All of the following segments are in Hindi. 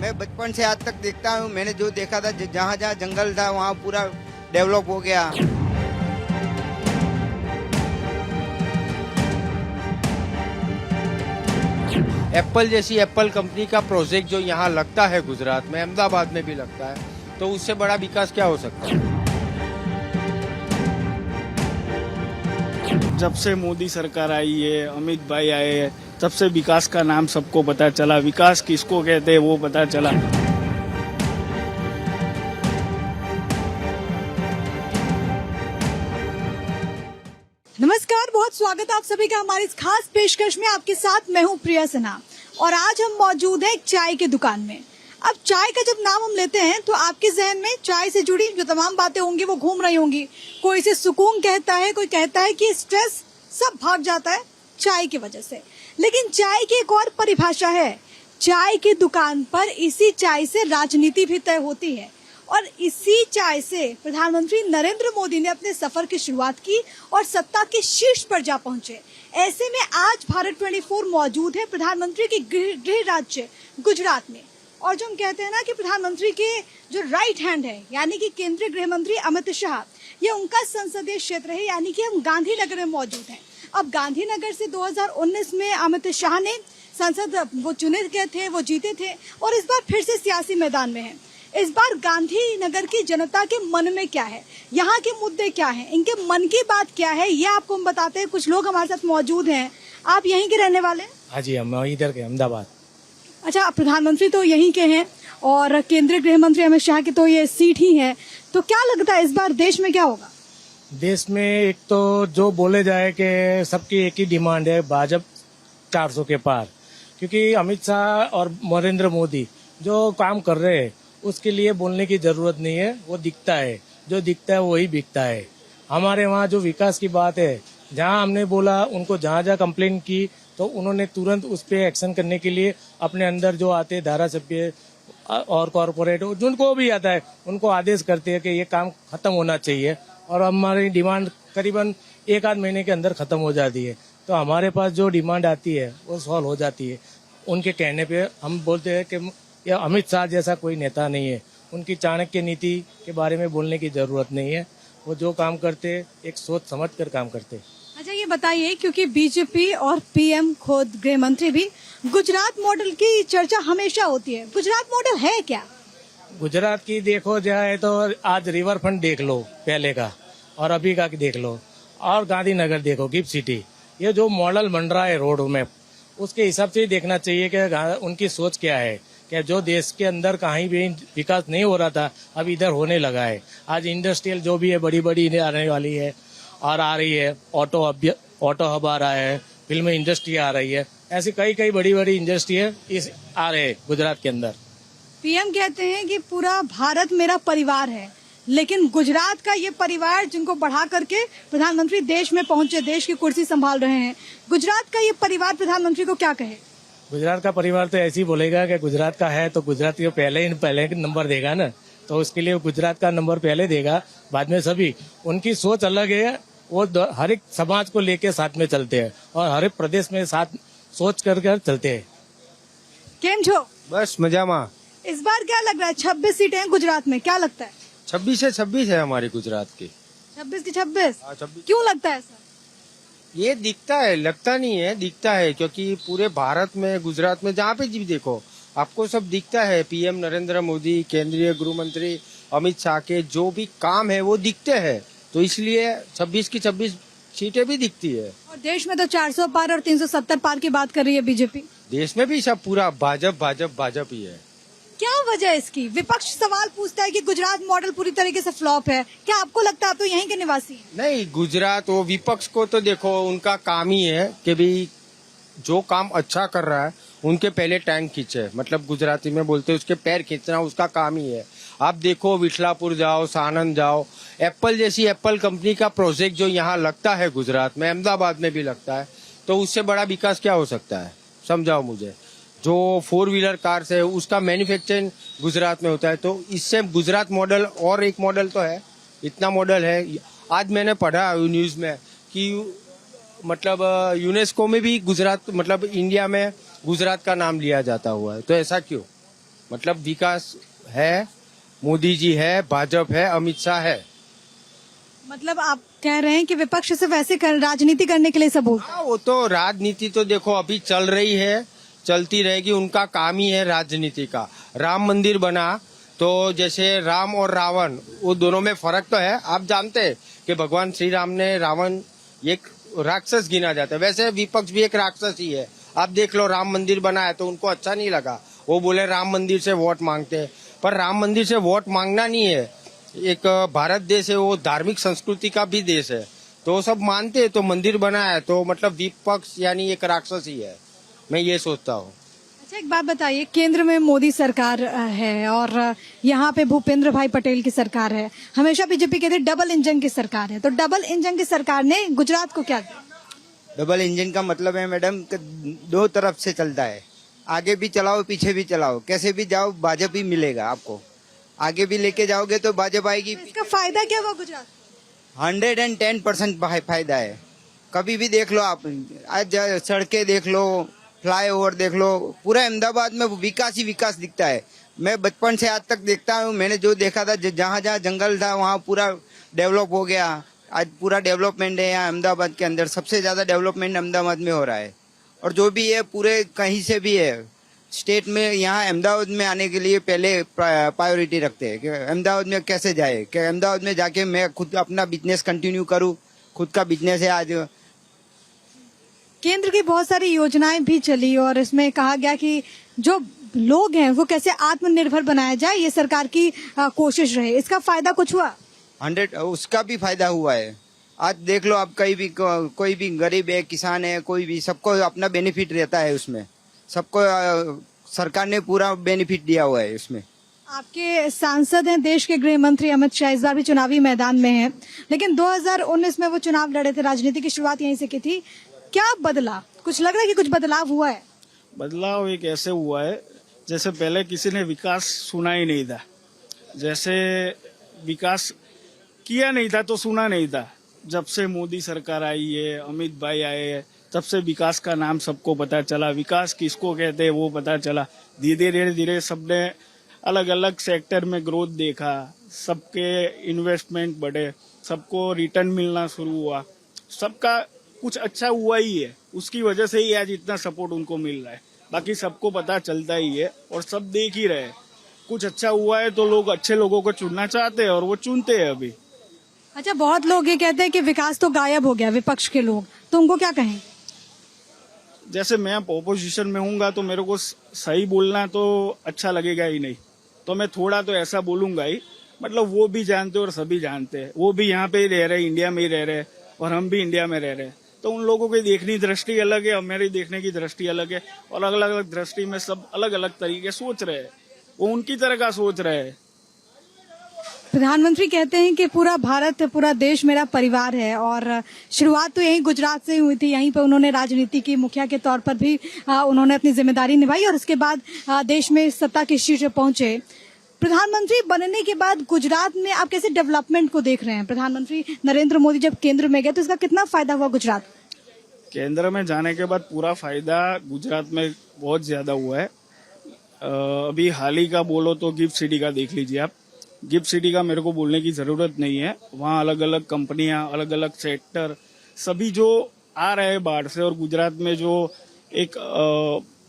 मैं बचपन से आज तक देखता हूँ। मैंने जो देखा था, जहाँ जहाँ जंगल था वहाँ पूरा डेवलप हो गया। एप्पल जैसी एप्पल कंपनी का प्रोजेक्ट जो यहाँ लगता है गुजरात में, अहमदाबाद में भी लगता है, तो उससे बड़ा विकास क्या हो सकता है। जब से मोदी सरकार आई है, अमित भाई आए हैं, तब से विकास का नाम सबको पता चला। विकास किसको कहते हैं वो पता चला। नमस्कार, बहुत स्वागत है आप सभी का हमारी इस खास पेशकश में। आपके साथ मैं हूं प्रिया सिन्हा और आज हम मौजूद हैं एक चाय की दुकान में। अब चाय का जब नाम हम लेते हैं तो आपके जहन में चाय से जुड़ी जो तमाम बातें होंगी वो घूम रही होंगी। कोई इसे सुकून कहता है, कोई कहता है कि स्ट्रेस सब भाग जाता है चाय की वजह से। लेकिन चाय की एक और परिभाषा है। चाय की दुकान पर इसी चाय से राजनीति भी तय होती है और इसी चाय से प्रधानमंत्री नरेंद्र मोदी ने अपने सफर की शुरुआत की और सत्ता के शीर्ष पर जा पहुंचे। ऐसे में आज भारत 24 मौजूद है प्रधानमंत्री के गृह राज्य गुजरात में। और जो हम कहते हैं ना कि प्रधानमंत्री के जो राइट हैंड है, यानी कि केंद्रीय गृह मंत्री अमित शाह, ये उनका संसदीय क्षेत्र है, यानी कि हम गांधीनगर में मौजूद हैं। अब गांधीनगर से 2019 में अमित शाह ने संसद वो चुने गए थे, वो जीते थे और इस बार फिर से सियासी मैदान में है। इस बार गांधीनगर की जनता के मन में क्या है, यहाँ के मुद्दे क्या हैं, इनके मन की बात क्या है, ये आपको हम बताते हैं। कुछ लोग हमारे साथ मौजूद हैं। आप यहीं के रहने वाले हैं? हाँ जी, हम इधर के अहमदाबाद। अच्छा, प्रधानमंत्री तो यहीं के हैं और केंद्रीय गृह मंत्री अमित शाह की तो ये सीट ही है, तो क्या लगता है इस बार देश में क्या होगा? देश में एक तो जो बोले जाए कि सबकी एक ही डिमांड है, भाजपा 400 के पार। क्योंकि अमित शाह और नरेंद्र मोदी जो काम कर रहे हैं उसके लिए बोलने की जरूरत नहीं है, वो दिखता है, जो दिखता है वही बिकता है। हमारे वहाँ जो विकास की बात है, जहाँ हमने बोला उनको जहाँ जहाँ कंप्लेन की तो उन्होंने तुरंत उस पर एक्शन करने के लिए अपने अंदर जो आते हैं धारा सभ्य और कॉरपोरेट जिनको भी आता है उनको आदेश करते हैं कि ये काम खत्म होना चाहिए और हमारी डिमांड करीबन एक आध महीने के अंदर खत्म हो जाती है। तो हमारे पास जो डिमांड आती है वो सॉल्व हो जाती है। उनके कहने पे हम बोलते हैं कि यह अमित शाह जैसा कोई नेता नहीं है, उनकी चाणक्य नीति के बारे में बोलने की जरूरत नहीं है। वो जो काम करते एक सोच समझ कर काम करते। अच्छा, ये बताइए, क्योंकि बीजेपी और पीएम खुद गृह मंत्री भी गुजरात मॉडल की चर्चा हमेशा होती है। गुजरात मॉडल है क्या? गुजरात की देखो जाए तो आज रिवर फ्रंट देख लो पहले का और अभी का देख लो, और गांधीनगर देखो, गिफ्ट सिटी, ये जो मॉडल बन रहा है रोड मैप, उसके हिसाब से ही देखना चाहिए कि उनकी सोच क्या है। कि जो देश के अंदर कहीं भी विकास नहीं हो रहा था अब इधर होने लगा है। आज इंडस्ट्रियल जो भी है बड़ी बड़ी आने वाली है और आ रही है, ऑटो हब आ रहा है, फिल्म इंडस्ट्री आ रही है, ऐसी कई बड़ी बड़ी इंडस्ट्री है इस आ रहे हैं गुजरात के अंदर। पीएम कहते हैं कि पूरा भारत मेरा परिवार है, लेकिन गुजरात का ये परिवार जिनको बढ़ा करके प्रधानमंत्री देश में पहुंचे, देश की कुर्सी संभाल रहे हैं, गुजरात का ये परिवार प्रधानमंत्री को क्या कहे? गुजरात का परिवार तो ऐसे ही बोलेगा कि गुजरात का है तो गुजरात को पहले नंबर देगा ना, तो उसके लिए गुजरात का नंबर पहले देगा, बाद में सभी। उनकी सोच अलग है, वो हर एक समाज को लेके साथ में चलते हैं और हर एक प्रदेश में साथ सोच कर चलते हैं। केम छो? बस मजा में। इस बार क्या लग रहा है, 26 सीटें हैं गुजरात में, क्या लगता है? 26 से 26 है हमारी गुजरात की। 26 की 26? 26। क्यों लगता है ऐसा? ये दिखता है, लगता नहीं है, दिखता है, क्योंकि पूरे भारत में गुजरात में जहाँ पे भी देखो आपको सब दिखता है। पीएम नरेंद्र मोदी, केंद्रीय गृह मंत्री अमित शाह के जो भी काम है वो दिखते हैं, तो इसलिए 26 की 26 सीटें भी दिखती है। और देश में तो 400 पार और 370 पार की बात कर रही है बीजेपी। देश में भी सब पूरा भाजपा ही है। क्या वजह है इसकी? विपक्ष सवाल पूछता है कि गुजरात मॉडल पूरी तरीके से फ्लॉप है। क्या आपको लगता है? आप तो यहीं के निवासी हैं। नहीं, गुजरात वो विपक्ष को तो देखो उनका काम ही है कि भाई जो काम अच्छा कर रहा है उनके पहले टैंक खींचे, मतलब गुजराती में बोलते हैं उसके पैर खींचना उसका काम ही है। आप देखो विठलापुर जाओ, सानंद जाओ, एप्पल जैसी एप्पल कंपनी का प्रोजेक्ट जो यहाँ लगता है गुजरात में, अहमदाबाद में भी लगता है, तो उससे बड़ा विकास क्या हो सकता है? समझाओ मुझे। जो 4 व्हीलर कार है उसका मैन्युफैक्चरिंग गुजरात में होता है, तो इससे गुजरात मॉडल और एक मॉडल तो है, इतना मॉडल है। आज मैंने पढ़ा न्यूज में कि मतलब यूनेस्को में भी गुजरात, मतलब इंडिया में गुजरात का नाम लिया जाता हुआ है, तो ऐसा क्यों? मतलब विकास है, मोदी जी है, भाजपा है, अमित शाह है। मतलब आप कह रहे हैं कि विपक्ष सिर्फ ऐसे राजनीति करने के लिए सब बोलते हैं। हाँ, वो तो राजनीति तो देखो अभी चल रही है, चलती रहेगी, उनका काम ही है राजनीति का। राम मंदिर बना तो जैसे राम और रावण, वो दोनों में फर्क तो है। आप जानते हैं कि भगवान श्री राम ने रावण एक राक्षस गिना जाता है, वैसे विपक्ष भी एक राक्षस ही है। आप देख लो, राम मंदिर बना है तो उनको अच्छा नहीं लगा, वो बोले राम मंदिर से वोट मांगते हैं। पर राम मंदिर से वोट मांगना नहीं है, एक भारत देश है, वो धार्मिक संस्कृति का भी देश है, तो वो सब मानते हैं। तो मंदिर बना है तो मतलब विपक्ष यानी एक राक्षस ही है, मैं ये सोचता हूँ। अच्छा, एक बात बताइए, केंद्र में मोदी सरकार है और यहाँ पे भूपेंद्र भाई पटेल की सरकार है। हमेशा बीजेपी कहते हैं डबल इंजन की सरकार है, तो डबल इंजन की सरकार ने गुजरात को क्या किया? डबल इंजन का मतलब है मैडम कि दो तरफ से चलता है, आगे भी चलाओ पीछे भी चलाओ, कैसे भी जाओ भाजपा ही मिलेगा आपको। आगे भी लेके जाओगे तो भाजपा आएगी। इसका फायदा क्या हुआ गुजरात? 110% फायदा है। कभी भी देख लो आप, आज सड़कें देख लो, फ्लाईओवर देख लो, पूरा अहमदाबाद में विकास ही विकास दिखता है। मैं बचपन से आज तक देखता हूँ, मैंने जो देखा था, जहाँ जहाँ जंगल था वहाँ पूरा डेवलप हो गया। आज पूरा डेवलपमेंट है यहाँ अहमदाबाद के अंदर, सबसे ज्यादा डेवलपमेंट अहमदाबाद में हो रहा है। और जो भी है पूरे कहीं से भी है स्टेट में, यहाँ अहमदाबाद में आने के लिए पहले प्रायोरिटी रखते हैं कि अहमदाबाद में कैसे जाए, कि अहमदाबाद में जाके मैं खुद अपना बिजनेस कंटिन्यू करूँ। खुद का बिजनेस है आज। केंद्र की बहुत सारी योजनाएं भी चली और इसमें कहा गया कि जो लोग हैं वो कैसे आत्मनिर्भर बनाया जाए, ये सरकार की कोशिश रहे। इसका फायदा कुछ हुआ? 100 उसका भी फायदा हुआ है। आज देख लो आप, कहीं भी कोई भी गरीब है, किसान है, कोई भी, सबको अपना बेनिफिट रहता है उसमें। सबको सरकार ने पूरा बेनिफिट दिया हुआ है उसमें। आपके सांसद हैं देश के गृह मंत्री अमित शाह, इस बार भी चुनावी मैदान में हैं, लेकिन 2019 में वो चुनाव लड़े थे, राजनीति की शुरुआत यहीं से की थी। क्या बदला? कुछ लग रहा है कि कुछ बदलाव हुआ है? बदलाव एक ऐसे हुआ है जैसे पहले किसी ने विकास सुना ही नहीं था, जैसे विकास किया नहीं था तो सुना नहीं था। जब से मोदी सरकार आई है, अमित भाई आए हैं, तब से विकास का नाम सबको पता चला। विकास किसको कहते हैं वो पता चला। धीरे धीरे धीरे सबने अलग अलग सेक्टर में ग्रोथ देखा, सबके इन्वेस्टमेंट बढ़े, सबको रिटर्न मिलना शुरू हुआ, सबका कुछ अच्छा हुआ ही है। उसकी वजह से ही आज इतना सपोर्ट उनको मिल रहा है। बाकी सबको पता चलता ही है और सब देख ही रहे हैं। कुछ अच्छा हुआ है तो लोग अच्छे लोगों को चुनना चाहते हैं और वो चुनते हैं अभी। अच्छा, बहुत लोग ये कहते हैं कि विकास तो गायब हो गया, विपक्ष के लोग, तो उनको क्या कहें? जैसे मैं ऑपोजिशन में हूँगा तो मेरे को सही बोलना तो अच्छा लगेगा ही नहीं, तो मैं थोड़ा तो ऐसा बोलूंगा ही। मतलब वो भी जानते हैं और सभी जानते हैं, वो भी यहाँ पे ही रह रहे हैं, इंडिया में ही रह रहे हैं और हम भी इंडिया में रह रहे हैं। तो उन लोगों की देखने की दृष्टि अलग है, हमारी देखने की दृष्टि अलग है और अलग अलग दृष्टि में सब अलग अलग तरीके सोच रहे हैं। वो उनकी तरह का सोच रहे हैं। प्रधानमंत्री कहते हैं कि पूरा भारत, पूरा देश मेरा परिवार है और शुरुआत तो यहीं गुजरात से हुई थी। यहीं पर उन्होंने राजनीति की मुखिया के तौर पर भी उन्होंने अपनी जिम्मेदारी निभाई और उसके बाद देश में सत्ता के शीर्ष पहुंचे। प्रधानमंत्री बनने के बाद गुजरात में आप कैसे डेवलपमेंट को देख रहे हैं? प्रधानमंत्री नरेंद्र मोदी जब केंद्र में गए तो इसका कितना फायदा हुआ गुजरात? केंद्र में जाने के बाद पूरा फायदा गुजरात में बहुत ज्यादा हुआ है। अभी हाल ही का बोलो तो गिफ्ट सिटी का देख लीजिए आप। गिफ्ट सिटी का मेरे को बोलने की जरूरत नहीं है। वहाँ अलग अलग कंपनियां, अलग अलग सेक्टर सभी जो आ रहे हैं बाहर से, और गुजरात में जो एक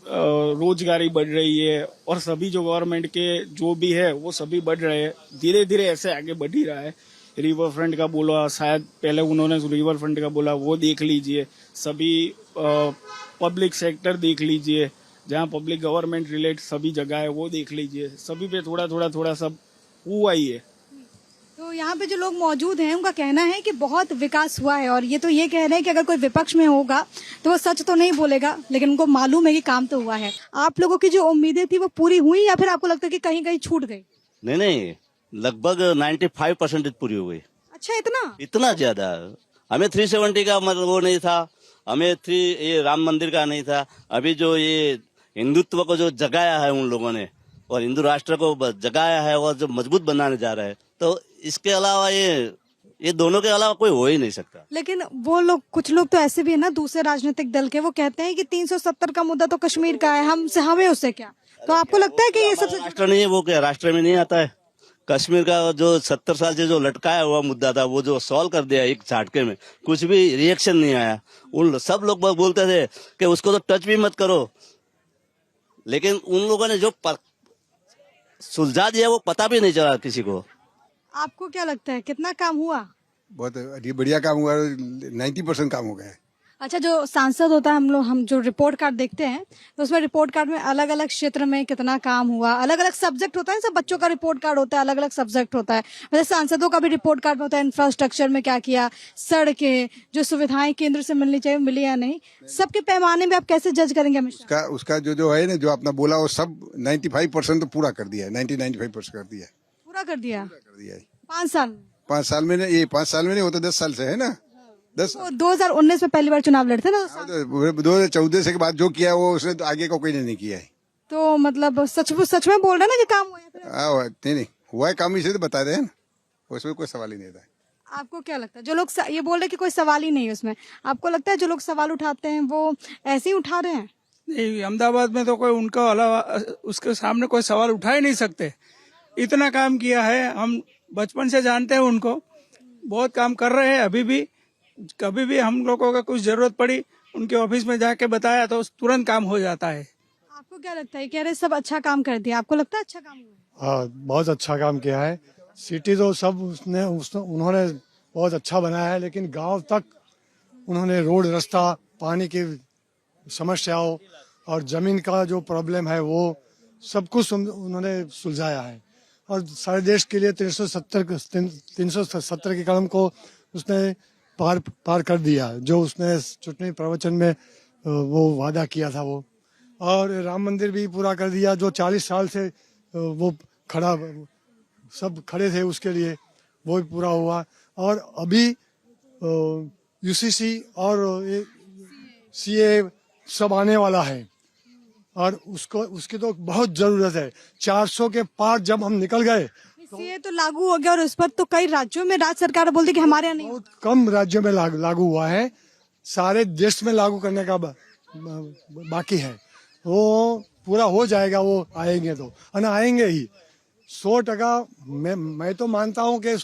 रोजगारी बढ़ रही है और सभी जो गवर्नमेंट के जो भी है वो सभी बढ़ रहे हैं। धीरे धीरे ऐसे आगे बढ़ ही रहा है। रिवर फ्रंट का बोला, शायद पहले उन्होंने रिवर फ्रंट का बोला, वो देख लीजिए। सभी पब्लिक सेक्टर देख लीजिए, जहाँ पब्लिक गवर्नमेंट रिलेट सभी जगह है वो देख लीजिए। सभी पे थोड़ा थोड़ा थोड़ा सब हुआ ही है। तो यहाँ पे जो लोग मौजूद हैं उनका कहना है कि बहुत विकास हुआ है और ये तो ये कह रहे हैं कि अगर कोई विपक्ष में होगा तो वो सच तो नहीं बोलेगा, लेकिन उनको मालूम है कि काम तो हुआ है। आप लोगों की जो उम्मीदें थी वो पूरी हुई या फिर आपको लगता है कि कहीं कहीं छूट गई? नहीं, लगभग 95% पूरी हो गई। अच्छा, इतना ज्यादा। हमें 370 का मतलब वो नहीं था, हमें ये राम मंदिर का नहीं था। अभी जो ये हिंदुत्व को जो जगाया है उन लोगों ने और हिंदू राष्ट्र को जगाया है और जो मजबूत बनाने जा रहा है, तो इसके अलावा ये दोनों के अलावा कोई हो ही नहीं सकता। लेकिन वो लोग, कुछ लोग तो ऐसे भी है ना दूसरे राजनीतिक दल के, वो कहते हैं कि 370 का मुद्दा तो कश्मीर का है, हमें उससे क्या। तो आपको लगता है कि ये सबसे राष्ट्र नहीं है वो, क्या राष्ट्र में नहीं आता है? कश्मीर का जो 70 साल से जो लटकाया हुआ मुद्दा था वो जो सॉल्व कर दिया एक झटके में, कुछ भी रिएक्शन नहीं आया। उन सब लोग बोलते थे कि उसको तो टच भी मत करो, लेकिन उन लोगों ने जो सुलझा दिया वो पता भी नहीं चला किसी को। आपको क्या लगता है कितना काम हुआ? बहुत बढ़िया काम हुआ, 90% काम हो गया है। अच्छा, जो सांसद होता है, हम जो रिपोर्ट कार्ड देखते हैं तो उसमें रिपोर्ट कार्ड में अलग अलग क्षेत्र में कितना काम हुआ, अलग अलग सब्जेक्ट होता है। सब बच्चों का रिपोर्ट कार्ड होता है, अलग अलग सब्जेक्ट होता है। वैसे सांसदों का भी रिपोर्ट कार्ड होता है, इंफ्रास्ट्रक्चर में क्या किया, सड़कें, जो सुविधाएं केंद्र से मिलनी चाहिए मिली या नहीं। सबके पैमाने में आप कैसे जज करेंगे हमेशा? उसका जो है ना, जो आपने बोला वो सब 95% तो पूरा कर दिया है, 95% कर दिया है। पूरा कर दिया कर दिया है 5 साल। 5 साल में ये 5 साल में नहीं होता, 10 साल से है ना। 10 तो 2019 में पहली बार चुनाव लड़ते ना, 2014 से के बाद जो किया वो उसने तो आगे का कोई नहीं किया है। तो मतलब सच में बोल रहे हैं ना कि काम हुआ है? नहीं हुआ है काम, इसे तो बता रहे हैं ना, उसमें कोई सवाल ही नहीं था। आपको क्या लगता है जो लोग ये बोल रहे हैं कि कोई सवाल ही नहीं है उसमें, आपको लगता है जो लोग सवाल उठाते हैं वो ऐसे ही उठा रहे हैं? नहीं, अहमदाबाद में तो कोई उनका अलावा उसके सामने कोई सवाल उठा ही नहीं सकते। इतना काम किया है, हम बचपन से जानते हैं उनको, बहुत काम कर रहे हैं अभी भी। कभी भी हम लोगों का कुछ जरूरत पड़ी उनके ऑफिस में जाके बताया तो तुरंत काम हो जाता है। आपको क्या लगता है? कह रहे सब अच्छा काम कर दिया, आपको लगता है अच्छा काम हुआ? हाँ, बहुत अच्छा काम किया है। सिटी तो सब उन्होंने बहुत अच्छा बनाया है, लेकिन गांव तक उन्होंने रोड, रास्ता, पानी की समस्याओं और जमीन का जो प्रॉब्लम है वो सब कुछ उन्होंने सुलझाया है। और सारे देश के लिए 370 के कदम को उसने पार कर दिया, जो उसने चुनावी प्रवचन में वो वादा किया था वो। और राम मंदिर भी पूरा कर दिया, जो 40 साल से वो सब खड़े थे उसके लिए, वो भी पूरा हुआ। और अभी यूसीसी और सीए सब आने वाला है और उसकी तो बहुत जरूरत है। 400 के पार जब हम निकल गए, ये तो लागू हो गया और उस पर तो कई राज्यों में राज्य सरकार बोलती कि हमारे यहाँ नहीं। बहुत कम राज्यों में लागू हुआ है, सारे देश में लागू करने का बाकी है। वो पूरा हो जाएगा, वो आएंगे तो आएंगे ही 100%। मैं तो मानता हूँ कि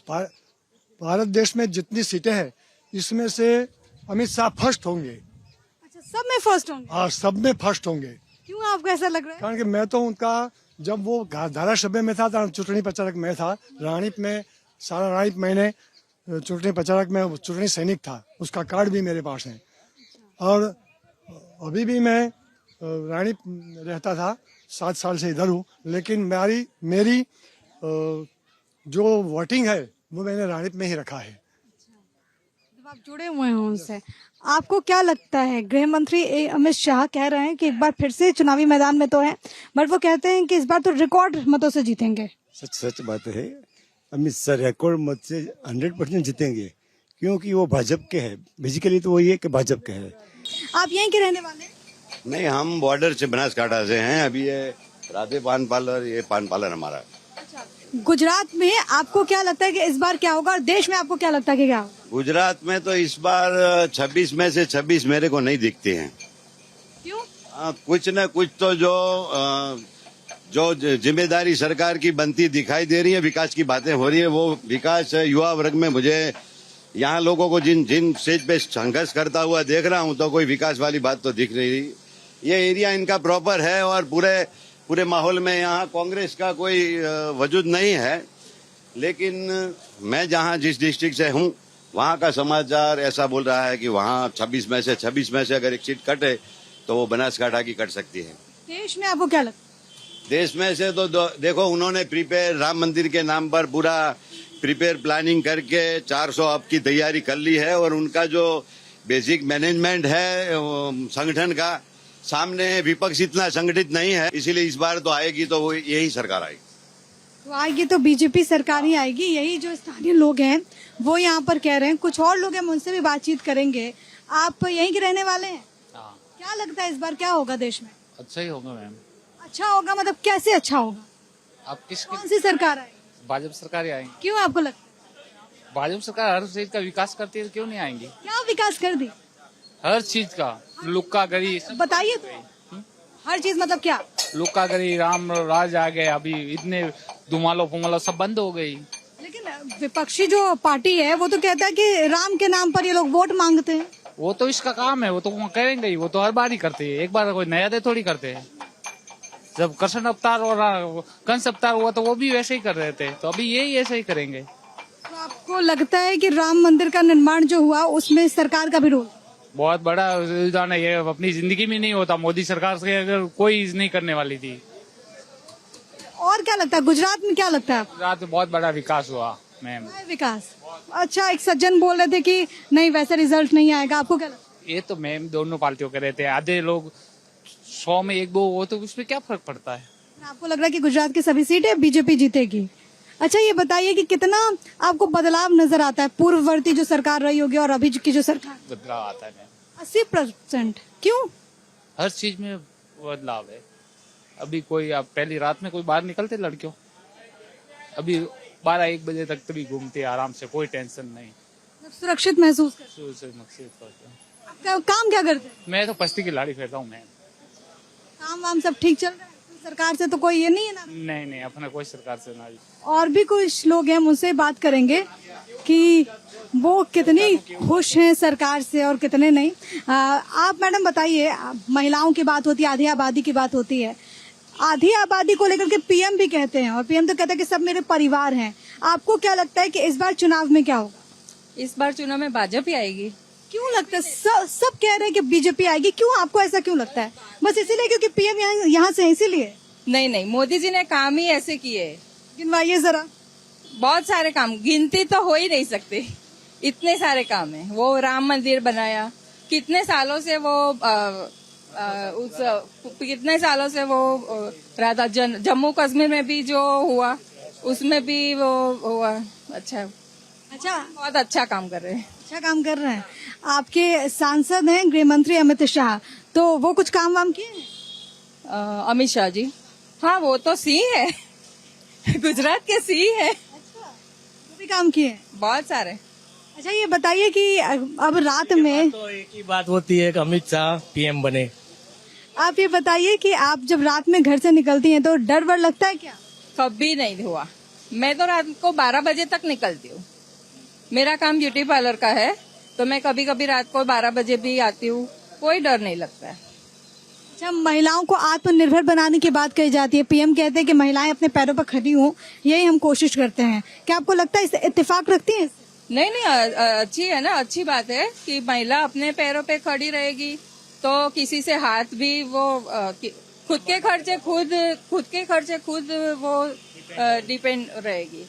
भारत देश में जितनी सीटें हैं इसमें से अमित शाह फर्स्ट होंगे। अच्छा, सब में फर्स्ट होंगे? हाँ, सब में फर्स्ट होंगे। क्यों आपको ऐसा लग रहा है? कारण कि मैं तो उनका, जब वो धारासभ्य में था, चुनावी प्रचारक में था, रानीप में, सारा रानीप मैंने चुनावी प्रचारक में चुनावी सैनिक था, उसका कार्ड भी मेरे पास है। और अभी भी मैं रानीप रहता था, 7 साल से इधर हूँ, लेकिन मेरी जो वोटिंग है वो मैंने रानीप में ही रखा है। आप जुड़े हुए हैं उनसे। आपको क्या लगता है, गृह मंत्री अमित शाह कह रहे हैं कि एक बार फिर से चुनावी मैदान में तो है, बट वो कहते हैं कि इस बार तो रिकॉर्ड मतों से जीतेंगे। सच बात है, अमित शाह रिकॉर्ड मत से 100% जीतेंगे, क्योंकि वो भाजपा के हैं। बेसिकली तो वही है कि भाजपा के है। आप यहीं के रहने वाले हैं? नहीं, हम बॉर्डर से बनासकांठा से हैं। अभी ये राधे पान पार्लर, ये पान पार्लर हमारा। गुजरात में आपको क्या लगता है कि इस बार क्या होगा, और देश में आपको क्या लगता है कि क्या होगा? गुजरात में तो इस बार 26 में से 26 मेरे को नहीं दिखते हैं। क्यों? कुछ न कुछ तो जो जिम्मेदारी सरकार की बनती दिखाई दे रही है, विकास की बातें हो रही है, वो विकास युवा वर्ग में मुझे यहाँ लोगों को जिन स्टेज पे संघर्ष करता हुआ देख रहा हूँ, तो कोई विकास वाली बात तो दिख नहीं रही। ये एरिया इनका प्रॉपर है और पूरे माहौल में यहाँ कांग्रेस का कोई वजूद नहीं है। लेकिन मैं जहाँ जिस डिस्ट्रिक्ट से हूँ वहाँ का समाचार ऐसा बोल रहा है कि वहाँ 26 में से अगर एक सीट कटे तो वो बनासकांठा की कट सकती है। देश में आपको क्या लगता है? देश में से तो देखो, उन्होंने प्रिपेयर राम मंदिर के नाम पर पूरा प्रिपेयर प्लानिंग करके 400 अप की तैयारी कर ली है, और उनका जो बेसिक मैनेजमेंट है संगठन का, सामने विपक्ष इतना संगठित नहीं है, इसीलिए इस बार तो आएगी तो वो यही सरकार आएगी। तो आएगी तो बीजेपी सरकार ही आएगी, यही जो स्थानीय लोग हैं वो यहाँ पर कह रहे हैं। कुछ और लोग हैं, हम उनसे भी बातचीत करेंगे। आप यहीं के रहने वाले हैं? क्या लगता है इस बार क्या होगा देश में? अच्छा ही होगा मैम। अच्छा होगा मतलब कैसे अच्छा होगा? आप किस कौन सी सरकार आएगी? भाजपा सरकार ही आएगी। क्यों आपको लगता है? भाजपा सरकार हर चीज का विकास करती है तो क्यों नहीं आएंगी? क्या विकास कर दी? हर चीज का, लुक्का गरी, बताइए तो। हर चीज मतलब क्या? लुक्का गरी, राम राज आ गए, अभी इतने दुमालो फुमालो सब बंद हो गई। लेकिन विपक्षी जो पार्टी है वो तो कहता है कि राम के नाम पर ये लोग वोट मांगते हैं। वो तो इसका काम है, वो तो करेंगे ही, वो तो हर बार ही करते हैं, एक बार कोई नया दे थोड़ी करते हैं। जब कृष्ण अवतार और कंस अवतार हुआ तो वो भी वैसे ही कर रहे थे, तो अभी यही ऐसे ही करेंगे। तो आपको लगता है कि राम मंदिर का निर्माण जो हुआ उसमें सरकार का भी रोल? बहुत बड़ा योगदान है, ये अपनी जिंदगी में नहीं होता, मोदी सरकार से अगर कोई नहीं करने वाली थी। और क्या लगता है गुजरात में, क्या लगता है आपको? गुजरात में बहुत बड़ा विकास हुआ मैम। विकास? अच्छा, एक सज्जन बोल रहे थे कि नहीं वैसा रिजल्ट नहीं आएगा, आपको क्या लगता है? ये तो मैम दोनों पार्टियों के रहते हैं, आधे लोग 100 में 1-2 वो तो उसमें क्या फर्क पड़ता है। आपको लग रहा है कि गुजरात की सभी सीटें बीजेपी जीतेगी? अच्छा, ये बताइए कि कितना आपको बदलाव नजर आता है पूर्ववर्ती जो सरकार रही होगी और अभी की जो सरकार? बदलाव आता है मैम, 80%। क्यों? हर चीज में बदलाव है। अभी कोई आप पहली रात में कोई बाहर निकलते लड़कियों, अभी 12-1 बजे तक तो भी घूमते आराम से, कोई टेंशन नहीं, सुरक्षित महसूस करते करते। हैं। काम क्या करते हैं? मैं तो पस्ती की लाड़ी फेरता हूँ मैम। काम वाम सब ठीक चल रहा है? सरकार से तो कोई ये नहीं है ना? नहीं, अपना कोई सरकार से ना। और भी कुछ लोग हैं, मुझसे बात करेंगे कि वो कितनी खुश हैं सरकार से और कितने नहीं। आप मैडम बताइए, महिलाओं की बात होती है, आधी आबादी की बात होती है, आधी आबादी को लेकर के पीएम भी कहते हैं और पीएम तो कहता है कि सब मेरे परिवार हैं। आपको क्या लगता है कि इस बार चुनाव में क्या होगा? इस बार चुनाव में भाजपा ही आएगी। क्यों लगता है? सब कह रहे हैं कि बीजेपी आएगी, क्यों आपको ऐसा क्यों लगता है? बस इसीलिए क्योंकि पीएम यहाँ से है इसीलिए? नहीं, मोदी जी ने काम ही ऐसे किए। गिनवाइए जरा। बहुत सारे काम, गिनती तो हो ही नहीं सकते, इतने सारे काम है। वो राम मंदिर बनाया, कितने सालों से वो कितने सालों से वो रहा। जम्मू कश्मीर में भी जो हुआ उसमें भी वो हुआ। अच्छा, बहुत अच्छा काम कर रहे हैं। अच्छा काम कर रहे हैं। आपके सांसद हैं गृह मंत्री अमित शाह, तो वो कुछ काम वाम किए? अमित शाह जी, हाँ वो तो सी है गुजरात के सी है। वो भी काम किए? बहुत सारे। अच्छा, ये बताइए कि अब रात में तो एक ही बात होती है कि अमित शाह पीएम बने। आप ये बताइए कि आप जब रात में घर से निकलती हैं तो डर वर लगता है क्या? कभी नहीं हुआ। मैं तो रात को 12 बजे तक निकलती हूँ। मेरा काम ब्यूटी पार्लर का है, तो मैं कभी कभी रात को 12 बजे भी आती हूँ, कोई डर नहीं लगता है। अच्छा, महिलाओं को आत्मनिर्भर बनाने की बात कही जाती है, पीएम कहते हैं कि महिलाएं अपने पैरों पर खड़ी हों, यही हम कोशिश करते हैं। क्या आपको लगता है इससे इत्तेफाक रखती हैं? नहीं, अच्छी है ना, अच्छी बात है कि महिला अपने पैरों पे खड़ी रहेगी तो किसी से हाथ भी वो खुद के खर्चे खुद वो डिपेंड रहेगी।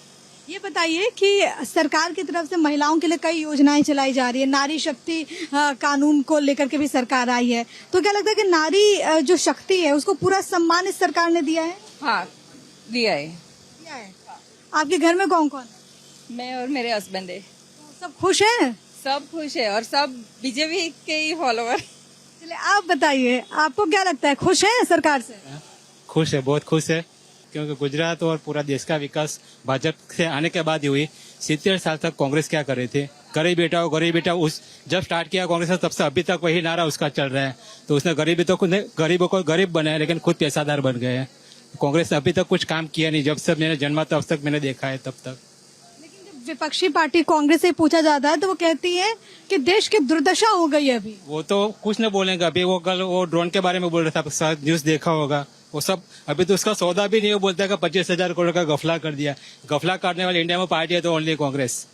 ये बताइए कि सरकार की तरफ से महिलाओं के लिए कई योजनाएं चलाई जा रही है, नारी शक्ति कानून को लेकर के भी सरकार आई है, तो क्या लगता है कि नारी जो शक्ति है उसको पूरा सम्मान इस सरकार ने दिया है? हाँ, दिया है। आपके घर में कौन कौन? मैं और मेरे हस्बैंड है। सब खुश हैं? सब खुश है और सब बीजेपी के ही फॉलोवर। चलिए आप बताइए, आपको क्या लगता है, खुश है सरकार से? खुश है, बहुत खुश है, क्योंकि गुजरात और पूरा देश का विकास भाजपा से आने के बाद ही हुई। 70 साल तक कांग्रेस क्या कर रहे थे, गरीब बेटा उस जब स्टार्ट किया कांग्रेस ने तब से अभी तक वही नारा उसका चल रहा है। तो उसने गरीबों को गरीब बनाया लेकिन खुद पैसादार बन गए हैं। कांग्रेस ने अभी तक कुछ काम किया नहीं, जब से मैंने जन्मा तब तक मैंने देखा है तब तक। विपक्षी पार्टी कांग्रेस से पूछा जाता है तो वो कहती है कि देश की दुर्दशा हो गई है अभी। वो तो कुछ नहीं बोलेंगे। अभी वो कल वो ड्रोन के बारे में बोल रहा था, न्यूज देखा होगा वो सब। अभी तो उसका सौदा भी नहीं, वो बोलता है कि 25,000 करोड़ का गफला कर दिया। गफला करने वाली इंडिया में पार्टी है तो ओनली कांग्रेस।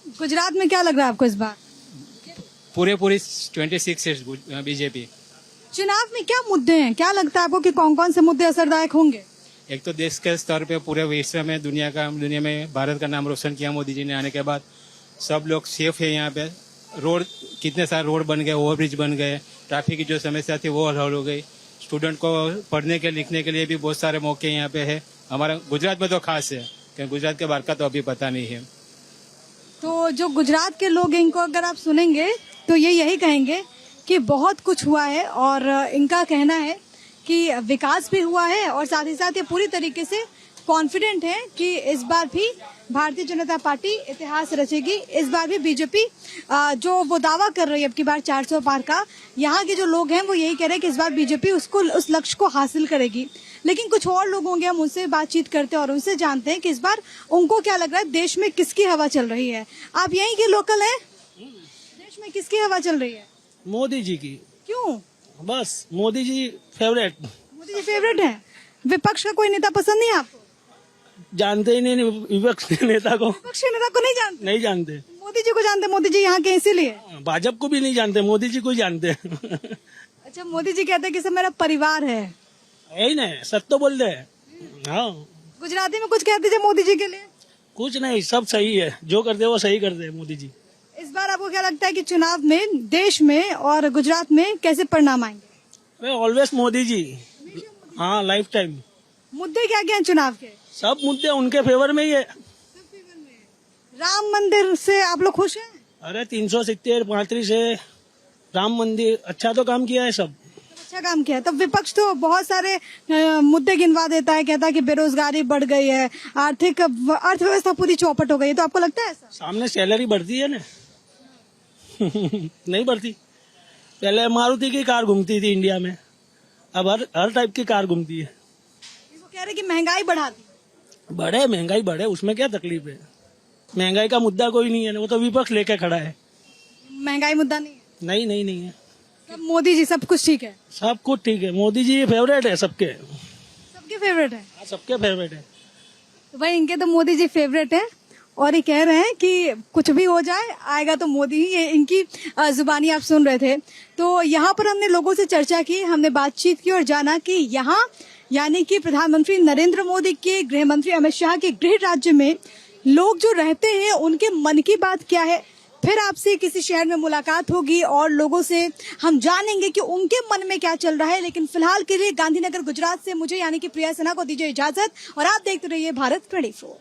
गुजरात में क्या लग रहा है आपको इस बार? पूरी 26 बीजेपी। चुनाव में क्या मुद्दे हैं, क्या लगता है आपको कि कौन कौन से मुद्दे असरदायक होंगे? एक तो देश के स्तर पे पूरे विश्व में दुनिया में भारत का नाम रोशन किया मोदी जी ने आने के बाद। सब लोग सेफ है यहाँ पे। रोड, कितने सारे रोड बन गए, ओवरब्रिज बन गए, ट्रैफिक की जो समस्या थी वो हल हो गई। स्टूडेंट को पढ़ने के लिखने के लिए भी बहुत सारे मौके यहाँ पे है। हमारा गुजरात में तो खास है, क्योंकि गुजरात के बाहर का तो अभी पता नहीं है। तो जो गुजरात के लोग हैं इनको अगर आप सुनेंगे तो ये यही कहेंगे कि बहुत कुछ हुआ है और इनका कहना है कि विकास भी हुआ है और साथ ही साथ ये पूरी तरीके से कॉन्फिडेंट हैं कि इस बार भी भारतीय जनता पार्टी इतिहास रचेगी। इस बार भी बीजेपी जो वो दावा कर रही है अब की बार 400 पार का, यहाँ के जो लोग हैं वो यही कह रहे हैं कि इस बार बीजेपी उस लक्ष्य को हासिल करेगी। लेकिन कुछ और लोग होंगे, हम उनसे बातचीत करते हैं और उनसे जानते हैं कि इस बार उनको क्या लग रहा है, देश में किसकी हवा चल रही है। आप यहीं के लोकल हैं? देश में किसकी हवा चल रही है? मोदी जी की। क्यों? बस मोदी जी फेवरेट। मोदी जी फेवरेट है। विपक्ष का कोई नेता पसंद नहीं है आपको? जानते ही नहीं विपक्ष के नेता को। विपक्ष के नेता को नहीं जानते? नहीं जानते। मोदी जी को जानते? मोदी जी यहाँ के इसीलिए? भाजपा को भी नहीं जानते, मोदी जी को ही जानते। अच्छा, मोदी जी कहते हैं कि सब मेरा परिवार है। यही ना, सच तो बोल रहे हैं। हाँ, गुजराती में कुछ कह दीजिए मोदी जी के लिए। कुछ नहीं, सब सही है, जो करते वो सही करते हैं मोदी जी। इस बार आपको क्या लगता है कि चुनाव में देश में और गुजरात में कैसे परिणाम आएंगे? ऑलवेज मोदी जी। हाँ, लाइफ टाइम। मुद्दे क्या क्या हैं चुनाव के? सब मुद्दे उनके फेवर में ही है। राम मंदिर से आप लोग खुश हैं? अरे 370 35 है राम मंदिर, अच्छा तो काम किया है सब। अच्छा काम किया है। तो विपक्ष तो बहुत सारे मुद्दे गिनवा देता है, कहता है कि बेरोजगारी बढ़ गई है, आर्थिक अर्थव्यवस्था पूरी चौपट हो गई है। तो आपको लगता है ऐसा? सामने सैलरी बढ़ती है ना। नहीं बढ़ती। पहले मारुति की कार घूमती थी इंडिया में, अब हर टाइप की कार घूमती है। वो कह रहे कि महंगाई बढ़ा दी। बढ़े, महंगाई बढ़े, उसमें क्या तकलीफ है? महंगाई का मुद्दा कोई नहीं है, वो तो विपक्ष लेके खड़ा है। महंगाई मुद्दा नहीं है? नहीं है। सब मोदी जी, सब कुछ ठीक है? सब कुछ ठीक है, मोदी जी फेवरेट है सबके। सबके फेवरेट है? सबके फेवरेट है। तो भाई इनके तो मोदी जी फेवरेट है और ये कह रहे हैं कि कुछ भी हो जाए आएगा तो मोदी ही। ये इनकी जुबानी आप सुन रहे थे। तो यहाँ पर हमने लोगों से चर्चा की, हमने बातचीत की और जाना कि यहाँ यानी कि प्रधानमंत्री नरेंद्र मोदी के, गृह मंत्री अमित शाह के गृह राज्य में लोग जो रहते हैं उनके मन की बात क्या है। फिर आपसे किसी शहर में मुलाकात होगी और लोगों से हम जानेंगे कि उनके मन में क्या चल रहा है। लेकिन फिलहाल के लिए गांधीनगर गुजरात से मुझे यानी कि प्रिया सिन्हा को दीजिए इजाजत और आप देखते रहिए भारत 24।